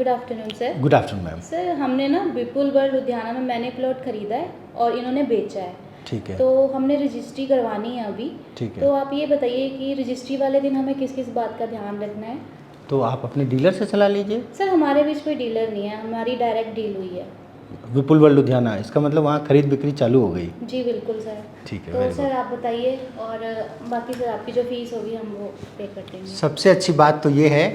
Good afternoon sir. Good afternoon ma'am. Sir हमने ना विपुल world Ludhiana में मैंने प्लॉट खरीदा है और इन्होंने बेचा है। ठीक है। तो हमने रजिस्ट्री करवानी है अभी। ठीक है। तो आप ये बताइए कि रजिस्ट्री वाले दिन हमें किस किस बात का ध्यान रखना है। तो आप अपने डीलर से सलाह लीजिए। सर हमारे बीच कोई डीलर नहीं है, हमारी डायरेक्ट डील हुई है। विपुल वर्ल्ड लुधियाना, इसका मतलब वहाँ खरीद बिक्री चालू हो गई। जी बिल्कुल सर। ठीक है। तो सर आप बताइए, और बाकी सर आपकी जो फीस होगी हम वो पे कर देंगे। सबसे अच्छी बात तो ये है,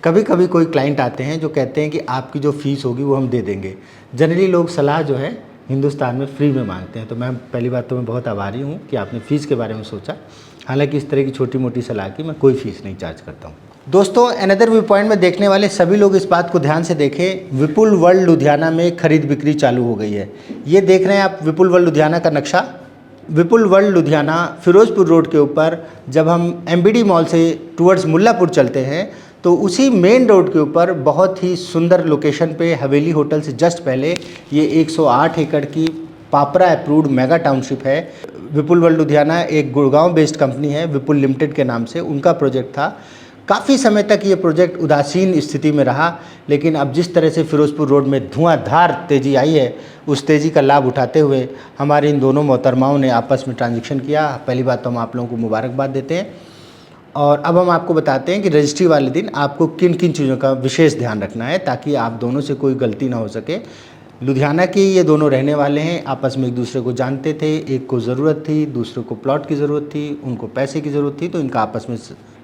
कभी कभी कोई क्लाइंट आते हैं जो कहते हैं कि आपकी जो फ़ीस होगी वो हम दे देंगे। जनरली लोग सलाह जो है हिंदुस्तान में फ्री में मांगते हैं। तो मैम पहली बात तो मैं बहुत आभारी हूँ कि आपने फ़ीस के बारे में सोचा। हालांकि इस तरह की छोटी मोटी सलाह की मैं कोई फ़ीस नहीं चार्ज करता हूँ। दोस्तों, अनदर व्यू पॉइंट में देखने वाले सभी लोग इस बात को ध्यान से देखें, विपुल वर्ल्ड लुधियाना में खरीद बिक्री चालू हो गई है। ये देख रहे हैं आप विपुल वर्ल्ड लुधियाना का नक्शा। विपुल वर्ल्ड लुधियाना फिरोजपुर रोड के ऊपर जब हम एमबीडी मॉल से टुवर्ड्स मुल्लापुर चलते हैं तो उसी मेन रोड के ऊपर बहुत ही सुंदर लोकेशन पे हवेली होटल से जस्ट पहले ये 108 एकड़ की पापरा अप्रूव्ड मेगा टाउनशिप है। विपुल वर्ल्ड लुधियाना एक गुड़गांव बेस्ड कंपनी है, विपुल लिमिटेड के नाम से उनका प्रोजेक्ट था। काफ़ी समय तक ये प्रोजेक्ट उदासीन स्थिति में रहा, लेकिन अब जिस तरह से फिरोजपुर रोड में धुआंधार तेज़ी आई है, उस तेज़ी का लाभ उठाते हुए हमारे इन दोनों मोहतरमाओं ने आपस में ट्रांजेक्शन किया। पहली बात तो हम आप लोगों को मुबारकबाद देते हैं। और अब हम आपको बताते हैं कि रजिस्ट्री वाले दिन आपको किन किन चीज़ों का विशेष ध्यान रखना है ताकि आप दोनों से कोई गलती ना हो सके। लुधियाना के ये दोनों रहने वाले हैं, आपस में एक दूसरे को जानते थे। एक को ज़रूरत थी, दूसरे को प्लॉट की ज़रूरत थी, उनको पैसे की ज़रूरत थी, तो इनका आपस में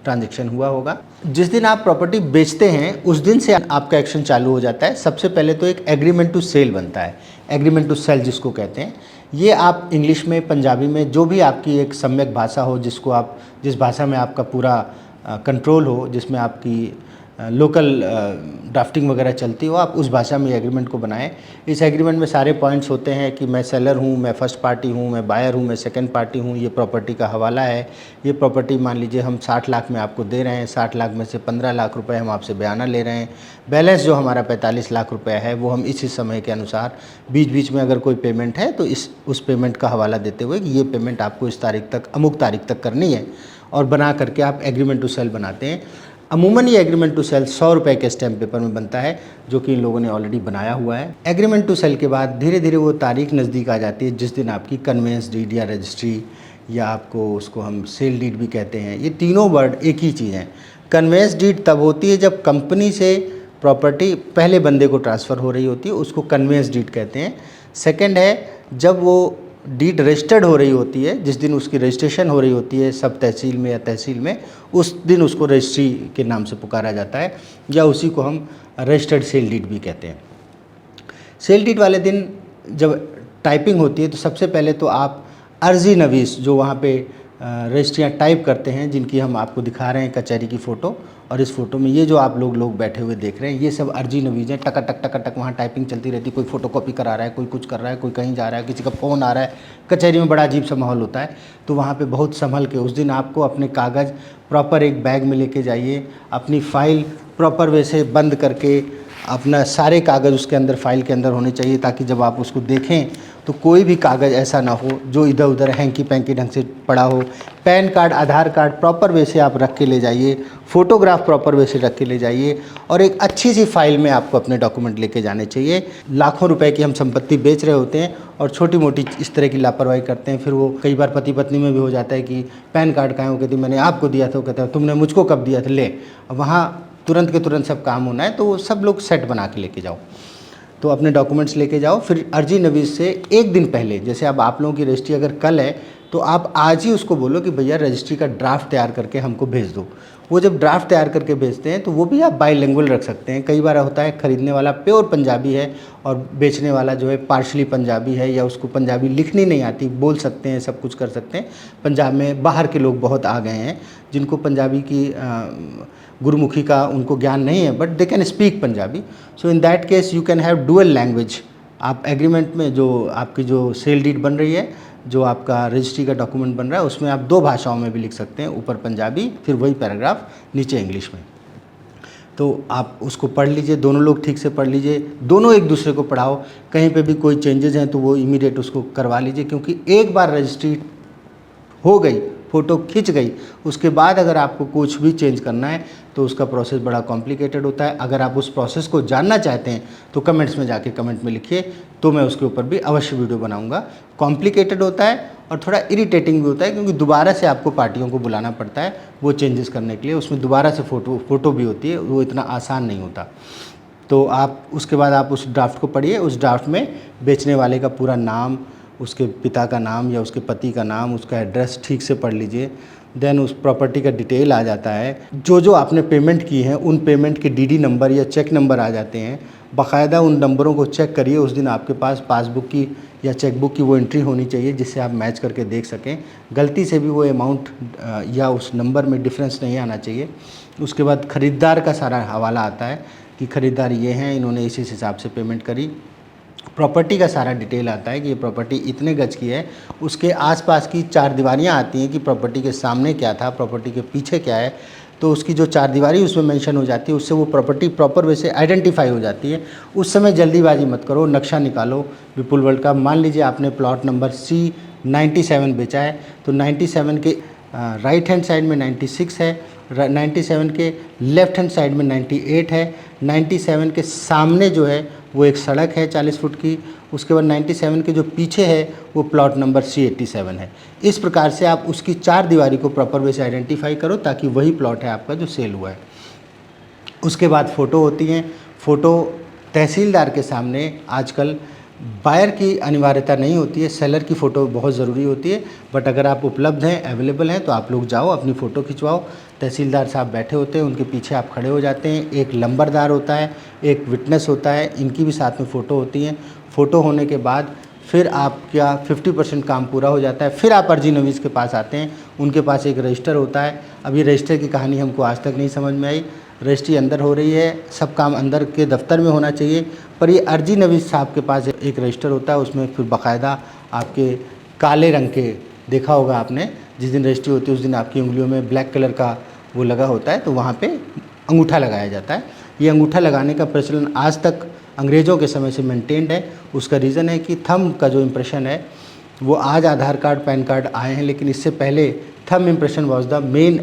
ट्रांजैक्शन हुआ होगा। जिस दिन आप प्रॉपर्टी बेचते हैं उस दिन से आपका एक्शन चालू हो जाता है। सबसे पहले तो एक एग्रीमेंट टू सेल बनता है, एग्रीमेंट टू सेल जिसको कहते हैं। ये आप इंग्लिश में, पंजाबी में, जो भी आपकी एक सम्यक भाषा हो, जिसको आप जिस भाषा में आपका पूरा कंट्रोल हो, जिसमें आपकी लोकल ड्राफ्टिंग वगैरह चलती हो, आप उस भाषा में एग्रीमेंट को बनाएं। इस एग्रीमेंट में सारे पॉइंट्स होते हैं कि मैं सेलर हूँ, मैं फर्स्ट पार्टी हूँ, मैं बायर हूँ, मैं सेकंड पार्टी हूँ, ये प्रॉपर्टी का हवाला है। ये प्रॉपर्टी मान लीजिए हम 60 लाख में आपको दे रहे हैं, 60 लाख में से 15 लाख रुपए हम आपसे बयाना ले रहे हैं। बैलेंस जो हमारा 45 लाख रुपये है वो हम इसी समय के अनुसार बीच बीच में अगर कोई पेमेंट है तो उस पेमेंट का हवाला देते हुए कि ये पेमेंट आपको इस तारीख तक, अमुक तारीख तक करनी है, और बना करके आप एग्रीमेंट टू सेल बनाते हैं। अमूमन ये एग्रीमेंट टू सेल 100 रुपये के स्टैम्प पेपर में बनता है, जो कि इन लोगों ने ऑलरेडी बनाया हुआ है। एग्रीमेंट टू सेल के बाद धीरे धीरे वो तारीख नज़दीक आ जाती है जिस दिन आपकी कन्वेंस डीड या रजिस्ट्री, या आपको उसको हम सेल डीड भी कहते हैं। ये तीनों वर्ड एक ही चीज़ हैं। कन्वेंस डीड तब होती है जब कंपनी से प्रॉपर्टी पहले बंदे को ट्रांसफ़र हो रही होती है, उसको कन्वेंस डीड कहते हैं। सेकेंड है जब वो डीड रजिस्टर्ड हो रही होती है, जिस दिन उसकी रजिस्ट्रेशन हो रही होती है सब तहसील में या तहसील में, उस दिन उसको रजिस्ट्री के नाम से पुकारा जाता है, या उसी को हम रजिस्टर्ड सेल डीड भी कहते हैं। सेल डीड वाले दिन जब टाइपिंग होती है तो सबसे पहले तो आप अर्जी नवीस जो वहाँ पे रजिस्ट्रियाँ टाइप करते हैं, जिनकी हम आपको दिखा रहे हैं कचहरी की फ़ोटो, और इस फोटो में ये जो आप लोग बैठे हुए देख रहे हैं ये सब अर्जी नवीज़ हैं। टक टक टक टक वहाँ टाइपिंग चलती रहती है, कोई फ़ोटोकॉपी करा रहा है, कोई कुछ कर रहा है, कोई कहीं जा रहा है, किसी का फ़ोन आ रहा है। कचहरी में बड़ा अजीब सा माहौल होता है, तो वहाँ पे बहुत संभल के उस दिन आपको अपने कागज़ प्रॉपर एक बैग में लेके जाइए, अपनी फ़ाइल प्रॉपर वे से बंद करके, अपना सारे कागज़ उसके अंदर फ़ाइल के अंदर होने चाहिए, ताकि जब आप उसको देखें तो कोई भी कागज़ ऐसा ना हो जो इधर उधर हैंकी पैंकी ढंग से पड़ा हो। पैन कार्ड, आधार कार्ड प्रॉपर वे से आप रख के ले जाइए, फ़ोटोग्राफ प्रॉपर वे से रख के ले जाइए, और एक अच्छी सी फाइल में आपको अपने डॉक्यूमेंट लेके जाने चाहिए। लाखों रुपए की हम संपत्ति बेच रहे होते हैं और छोटी मोटी इस तरह की लापरवाही करते हैं। फिर वो कई बार पति पत्नी में भी हो जाता है कि पैन कार्ड कहाँ है, वो कहती मैंने आपको दिया था, वो कहता है तुमने मुझको कब दिया था, ले। वहाँ तुरंत के तुरंत सब काम होना है, तो वो सब लोग सेट बना के लेके जाओ। तो अपने डॉक्यूमेंट्स लेके जाओ। फिर अर्जी नवीस से एक दिन पहले, जैसे अब आप लोगों की रजिस्ट्री अगर कल है तो आप आज ही उसको बोलो कि भैया रजिस्ट्री का ड्राफ्ट तैयार करके हमको भेज दो। वो जब ड्राफ्ट तैयार करके भेजते हैं तो वो भी आप बाईलिंगुअल रख सकते हैं। कई बार होता है खरीदने वाला प्योर पंजाबी है और बेचने वाला जो है पार्शली पंजाबी है, या उसको पंजाबी लिखनी नहीं आती, बोल सकते हैं, सब कुछ कर सकते हैं। पंजाब में बाहर के लोग बहुत आ गए हैं जिनको पंजाबी की गुरुमुखी का उनको ज्ञान नहीं है, but they can speak Punjabi. So in that case you can have dual language. आप एग्रीमेंट में जो आपकी जो सेल डीड बन रही है, जो आपका रजिस्ट्री का डॉक्यूमेंट बन रहा है, उसमें आप 2 भाषाओं में भी लिख सकते हैं, ऊपर पंजाबी, फिर वही पैराग्राफ नीचे इंग्लिश में। तो आप उसको पढ़ लीजिए, दोनों लोग ठीक से पढ़ लीजिए, दोनों एक दूसरे को पढ़ाओ। कहीं पे भी कोई चेंजेस हैं तो वो इमीडिएट उसको करवा लीजिए, क्योंकि एक बार रजिस्ट्री हो गई फ़ोटो खिंच गई उसके बाद अगर आपको कुछ भी चेंज करना है तो उसका प्रोसेस बड़ा कॉम्प्लिकेटेड होता है। अगर आप उस प्रोसेस को जानना चाहते हैं तो कमेंट्स में जाके कमेंट में लिखिए, तो मैं उसके ऊपर भी अवश्य वीडियो बनाऊंगा। कॉम्प्लिकेटेड होता है और थोड़ा इरिटेटिंग भी होता है, क्योंकि दोबारा से आपको पार्टियों को बुलाना पड़ता है वो चेंजेस करने के लिए। उसमें दोबारा से फ़ोटो भी होती है, वो इतना आसान नहीं होता। तो आप उसके बाद आप उस ड्राफ्ट को पढ़िए। उस ड्राफ्ट में बेचने वाले का पूरा नाम, उसके पिता का नाम या उसके पति का नाम, उसका एड्रेस ठीक से पढ़ लीजिए। देन उस प्रॉपर्टी का डिटेल आ जाता है। जो आपने पेमेंट की है उन पेमेंट के डीडी नंबर या चेक नंबर आ जाते हैं। बाकायदा उन नंबरों को चेक करिए। उस दिन आपके पास पासबुक की या चेकबुक की वो एंट्री होनी चाहिए जिससे आप मैच करके देख सकें। गलती से भी वो अमाउंट या उस नंबर में डिफरेंस नहीं आना चाहिए। उसके बाद ख़रीदार का सारा हवाला आता है कि ख़रीदार ये हैं, इन्होंने इसी हिसाब से पेमेंट करी। प्रॉपर्टी का सारा डिटेल आता है कि ये प्रॉपर्टी इतने गज की है। उसके आसपास की चार दीवारियाँ आती हैं कि प्रॉपर्टी के सामने क्या था, प्रॉपर्टी के पीछे क्या है। तो उसकी जो चार दीवारी उसमें मेंशन हो जाती है, उससे वो प्रॉपर्टी प्रॉपर वे से आइडेंटिफाई हो जाती है। उस समय जल्दीबाजी मत करो, नक्शा निकालो विपुल वर्ल्ड का। मान लीजिए आपने प्लॉट नंबर C97 बेचा है, तो 97 के राइट हैंड साइड में 96 है, 97 के लेफ़्ट हैंड साइड में 98 है, 97 के सामने जो है वो एक सड़क है 40 फुट की। उसके बाद 97 के जो पीछे है वो प्लॉट नंबर C87 है। इस प्रकार से आप उसकी चार दीवारी को प्रॉपर वे से आइडेंटिफाई करो ताकि वही प्लॉट है आपका जो सेल हुआ है। उसके बाद फ़ोटो होती हैं। फ़ोटो तहसीलदार के सामने आजकल बायर की अनिवार्यता नहीं होती है, सेलर की फ़ोटो बहुत ज़रूरी होती है। बट अगर आप उपलब्ध हैं, अवेलेबल हैं, तो आप लोग जाओ अपनी फ़ोटो खिंचवाओ। तहसीलदार साहब बैठे होते हैं, उनके पीछे आप खड़े हो जाते हैं। एक लंबरदार होता है, एक विटनेस होता है, इनकी भी साथ में फ़ोटो होती हैं। फ़ोटो होने के बाद फिर आपका 50% काम पूरा हो जाता है। फिर आप अर्जी नवीस के पास आते हैं, उनके पास एक रजिस्टर होता है। अब ये रजिस्टर की कहानी हमको आज तक नहीं समझ में आई। रजिस्ट्री अंदर हो रही है, सब काम अंदर के दफ्तर में होना चाहिए, पर ये अर्जी नवीस साहब के पास एक रजिस्टर होता है। उसमें फिर बाकायदा आपके काले रंग के, देखा होगा आपने, जिस दिन रजिस्ट्री होती है उस दिन आपकी उंगलियों में ब्लैक कलर का वो लगा होता है, तो वहाँ पे अंगूठा लगाया जाता है। ये अंगूठा लगाने का प्रचलन आज तक अंग्रेज़ों के समय से मेंटेन्ड है। उसका रीज़न है कि थंब का जो इम्प्रेशन है वो आज आधार कार्ड पैन कार्ड आए हैं, लेकिन इससे पहले thumb impression was the main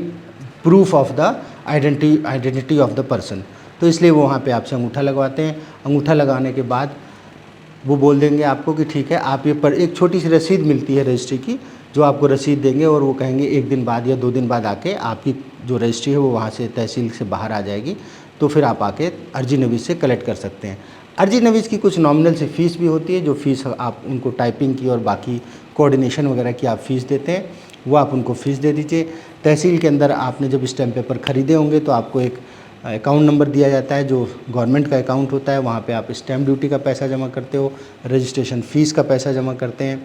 proof of the identity of the person. तो इसलिए वो वहाँ पे आपसे अंगूठा लगवाते हैं। अंगूठा लगाने के बाद वो बोल देंगे आपको कि ठीक है, आप ये पर एक छोटी सी रसीद मिलती है रजिस्ट्री की, जो आपको रसीद देंगे और वो कहेंगे 1 दिन बाद या 2 दिन बाद आके आपकी जो रजिस्ट्री है वो वहाँ से तहसील से बाहर आ जाएगी। तो फिर आप आके अर्जी नवीस से कलेक्ट कर सकते हैं। अर्जी नवीस की कुछ नॉमिनल सी फ़ीस भी होती है, जो फ़ीस आप उनको टाइपिंग की और बाकी कोऑर्डिनेशन वगैरह की आप फ़ीस देते हैं, वो आप उनको फ़ीस दे दीजिए। तहसील के अंदर आपने जब स्टैम्प पेपर ख़रीदे होंगे तो आपको एक अकाउंट नंबर दिया जाता है, जो गवर्नमेंट का अकाउंट होता है। वहाँ पे आप स्टैम्प ड्यूटी का पैसा जमा करते हो, रजिस्ट्रेशन फ़ीस का पैसा जमा करते हैं।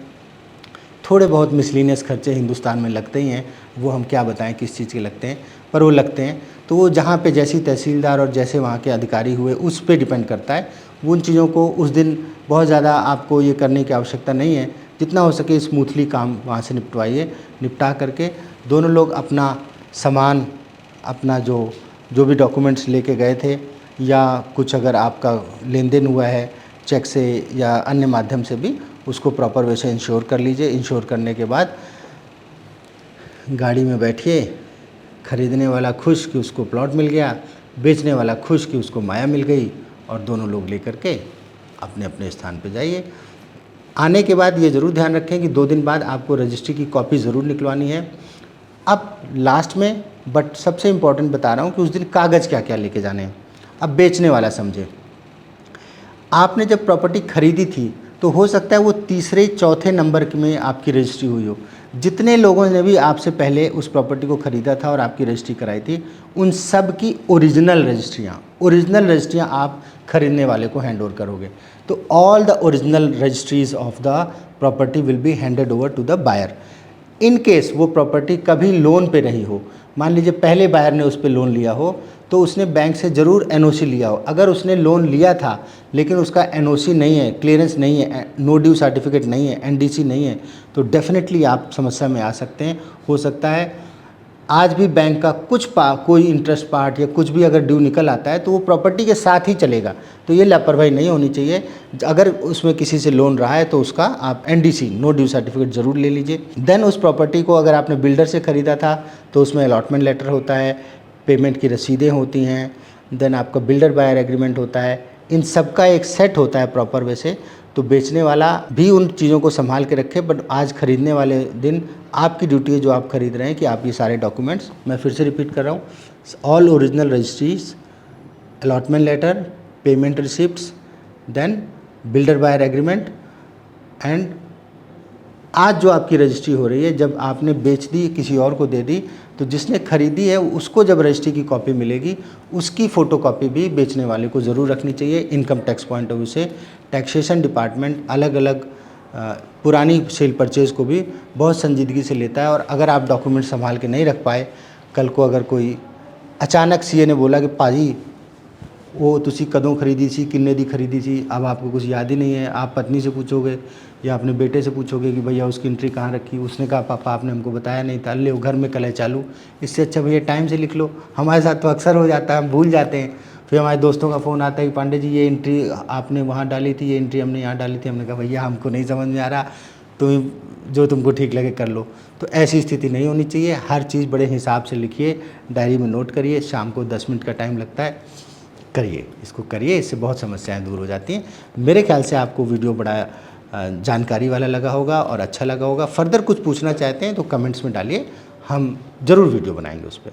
थोड़े बहुत मिसलिनियस खर्चे हिंदुस्तान में लगते ही हैं, वो हम क्या बताएं किस चीज़ के लगते हैं, पर वो लगते हैं। तो वो जहाँ पे जैसी तहसीलदार और जैसे वहाँ के अधिकारी हुए उस पे डिपेंड करता है। वो उन चीज़ों को उस दिन बहुत ज़्यादा आपको ये करने की आवश्यकता नहीं है। जितना हो सके स्मूथली काम वहाँ से निपटवाइए। निपटा करके दोनों लोग अपना सामान, अपना जो भी डॉक्यूमेंट्स लेके गए थे, या कुछ अगर आपका लेन देन हुआ है चेक से या अन्य माध्यम से भी, उसको प्रॉपर वे से इंश्योर कर लीजिए। इंश्योर करने के बाद गाड़ी में बैठिए। ख़रीदने वाला खुश कि उसको प्लॉट मिल गया, बेचने वाला खुश कि उसको माया मिल गई, और दोनों लोग लेकर के अपने अपने स्थान पे जाइए। आने के बाद ये ज़रूर ध्यान रखें कि 2 दिन बाद आपको रजिस्ट्री की कॉपी ज़रूर निकलवानी है। अब लास्ट में, बट सबसे इम्पॉर्टेंट बता रहा हूँ कि उस दिन कागज़ क्या क्या लेके जाने हैं। अब बेचने वाला समझे, आपने जब प्रॉपर्टी ख़रीदी थी तो हो सकता है वो तीसरे चौथे नंबर में आपकी रजिस्ट्री हुई हो। जितने लोगों ने भी आपसे पहले उस प्रॉपर्टी को ख़रीदा था और आपकी रजिस्ट्री कराई थी, उन सब की ओरिजिनल रजिस्ट्रियाँ आप ख़रीदने वाले को हैंड ओवर करोगे। तो all the original registries of the property will be handed over to the buyer. In case वो प्रॉपर्टी कभी लोन पे रही हो, मान लीजिए पहले बायर ने उस पर लोन लिया हो, तो उसने बैंक से ज़रूर एनओसी लिया हो। अगर उसने लोन लिया था लेकिन उसका एनओसी नहीं है, क्लियरेंस नहीं है, नो ड्यू सर्टिफिकेट नहीं है, एनडीसी नहीं है, तो डेफिनेटली आप समस्या में आ सकते हैं। हो सकता है आज भी बैंक का कोई इंटरेस्ट पार्ट या कुछ भी अगर ड्यू निकल आता है तो वो प्रॉपर्टी के साथ ही चलेगा। तो ये लापरवाही नहीं होनी चाहिए। अगर उसमें किसी से लोन रहा है तो उसका आप NDC नो ड्यू सर्टिफिकेट ज़रूर ले लीजिए। देन उस प्रॉपर्टी को अगर आपने बिल्डर से ख़रीदा था तो उसमें अलॉटमेंट लेटर होता है, पेमेंट की रसीदें होती हैं, देन आपका बिल्डर बायर एग्रीमेंट होता है। इन सब का एक सेट होता है प्रॉपर वे से। तो बेचने वाला भी उन चीज़ों को संभाल के रखे, बट आज खरीदने वाले दिन आपकी ड्यूटी है जो आप खरीद रहे हैं कि आप ये सारे डॉक्यूमेंट्स, मैं फिर से रिपीट कर रहा हूँ, all original registries, allotment letter, payment receipts, then builder buyer agreement and आज जो आपकी रजिस्ट्री हो रही है, जब आपने बेच दी किसी और को दे दी तो जिसने खरीदी है उसको जब रजिस्ट्री की कॉपी मिलेगी उसकी फ़ोटोकॉपी भी बेचने वाले को ज़रूर रखनी चाहिए। Income tax point of view से टैक्सेशन डिपार्टमेंट अलग अलग पुरानी सेल परचेज़ को भी बहुत संजीदगी से लेता है। और अगर आप डॉक्यूमेंट संभाल के नहीं रख पाए, कल को अगर कोई अचानक CA ने बोला कि पाजी वो तुसी कदों खरीदी सी, किन्ने दी खरीदी सी, अब आपको कुछ याद ही नहीं है, आप पत्नी से पूछोगे या अपने बेटे से पूछोगे कि भैया उसकी एंट्री कहाँ रखी, उसने कहा पापा आपने हमको बताया नहीं था, ले वो घर में कल है चालू। इससे अच्छा भैया टाइम से लिख लो। हमारे साथ तो अक्सर हो जाता है, हम भूल जाते हैं। फिर हमारे दोस्तों का फ़ोन आता है कि पांडे जी ये एंट्री आपने वहाँ डाली थी, ये एंट्री हमने यहाँ डाली थी। हमने कहा भैया हमको नहीं समझ में आ रहा, तुम जो तुमको ठीक लगे कर लो। तो ऐसी स्थिति नहीं होनी चाहिए। हर चीज़ बड़े हिसाब से लिखिए, डायरी में नोट करिए। शाम को 10 मिनट का टाइम लगता है, करिए, इसको करिए, इससे बहुत समस्याएं दूर हो जाती हैं। मेरे ख्याल से आपको वीडियो बड़ा जानकारी वाला लगा होगा और अच्छा लगा होगा। फर्दर कुछ पूछना चाहते हैं तो कमेंट्स में डालिए, हम ज़रूर वीडियो बनाएंगे उस पर।